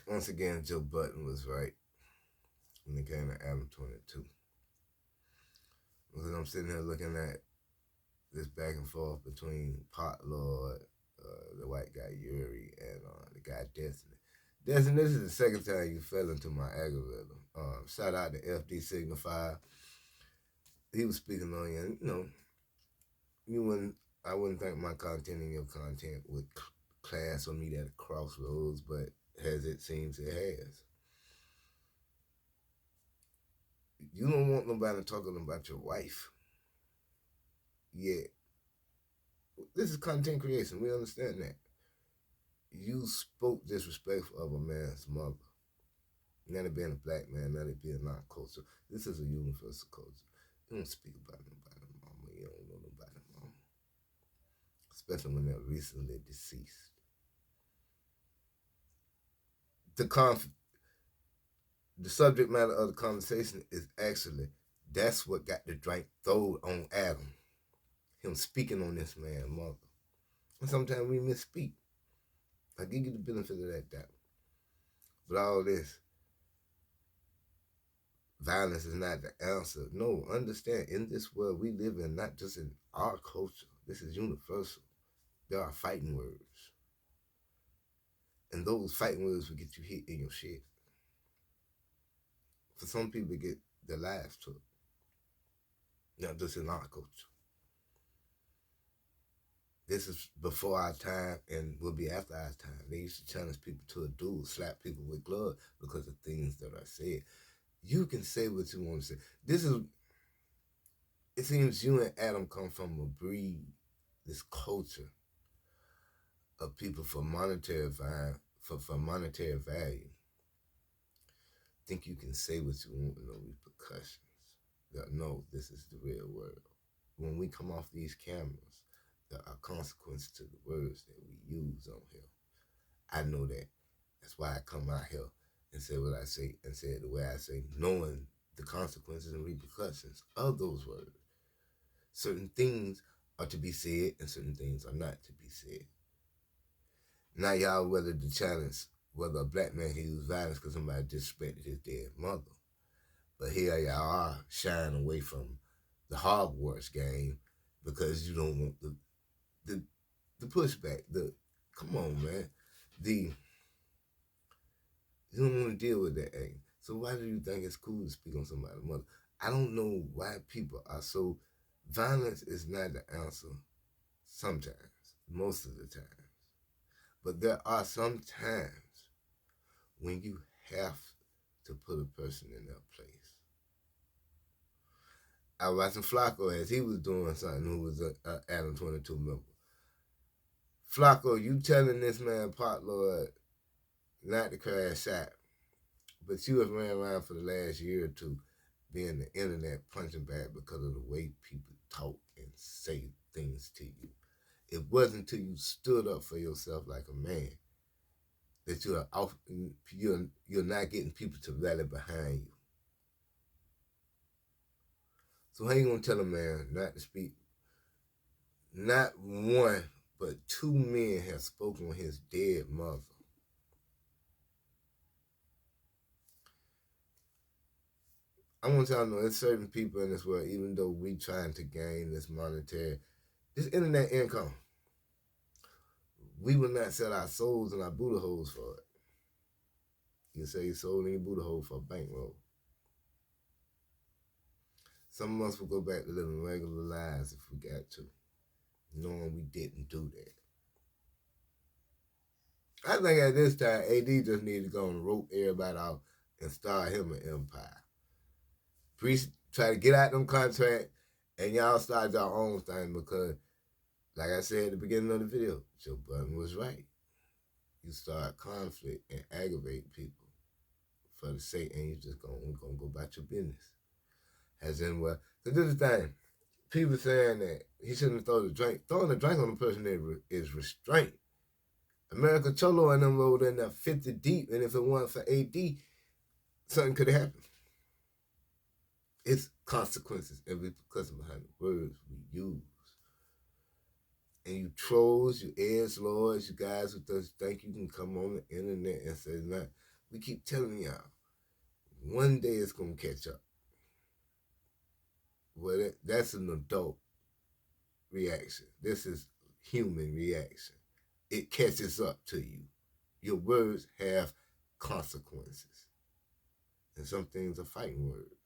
Once again, Joe Budden was right when it came to Adam22. Because I'm sitting here looking at this back and forth between Pot Lord, the white guy Yuri, and the guy Destiny. Destiny, this is the second time you fell into my algorithm. Shout out to FD Signify. He was speaking on you, and I wouldn't think my content and your content would class or meet at a crossroads, but as it seems it has. You don't want nobody talking about your wife. Yeah. This is content creation. We understand that. You spoke disrespectful of a man's mother. Not it being a black man, not it being our culture. This is a universal culture. You don't speak about nobody's mama. You don't know nobody's mama. Especially when they're recently deceased. The subject matter of the conversation is actually, that's what got the drink thrown on Adam. Him speaking on this man's mother. And sometimes we misspeak. I give you the benefit of that doubt. But all this, violence is not the answer. No, understand, in this world we live in, not just in our culture, this is universal. There are fighting words. And those fighting words will get you hit in your shit. For some people, get their lives took. Not just in our culture. This is before our time and will be after our time. They used to challenge people to a duel, slap people with gloves because of things that are said. You can say what you want to say. It seems you and Adam come from a breed, this culture of people for monetary value. Think you can say what you want with no repercussions. No, this is the real world. When we come off these cameras, there are consequences to the words that we use on here. I know that. That's why I come out here and say what I say and say it the way I say, knowing the consequences and repercussions of those words. Certain things are to be said and certain things are not to be said. Now y'all weathered the challenge whether a black man can use violence because somebody disrespected his dead mother. But here y'all are shying away from the Hogwarts game because you don't want the pushback. Come on, man. You don't want to deal with that anger. So why do you think it's cool to speak on somebody's mother? I don't know why people are so. Violence is not the answer sometimes, most of the times. But there are some times when you have to put a person in their place. I was watching Flacco as he was doing something, who was an Adam22 member. Flacco, you telling this man, Pot Lord, not to crash out, but you have ran around for the last year or two being the internet punching bag because of the way people talk and say things to you. It wasn't until you stood up for yourself like a man that you're not getting people to rally behind you. So how you gonna tell a man not to speak? Not one, but two men have spoken on his dead mother. I want y'all to know there's certain people in this world, even though we trying to gain this internet income, we will not sell our souls and our Buddha holes for it. You sell your soul and your Buddha hole for a bankroll. Some of us will go back to living regular lives if we got to, knowing we didn't do that. I think at this time, AD just needs to go and rope everybody out and start him an empire. Try to get out them contracts and y'all start your own thing because, like I said at the beginning of the video, Joe Budden was right. You start conflict and aggravate people for the sake, and you just gonna go about your business. As in, well, so this is the thing. People saying that he shouldn't have thrown a drink. Throwing a drink on a person is restraint. America Cholo and them rolled in there 50 deep, and if it wasn't for AD, something could have happened. It's consequences and repercussions behind the words we use. And you trolls, you edgelords, you guys who think you can come on the internet and say that. We keep telling y'all, one day it's going to catch up. Well, that's an adult reaction. This is human reaction. It catches up to you. Your words have consequences. And some things are fighting words.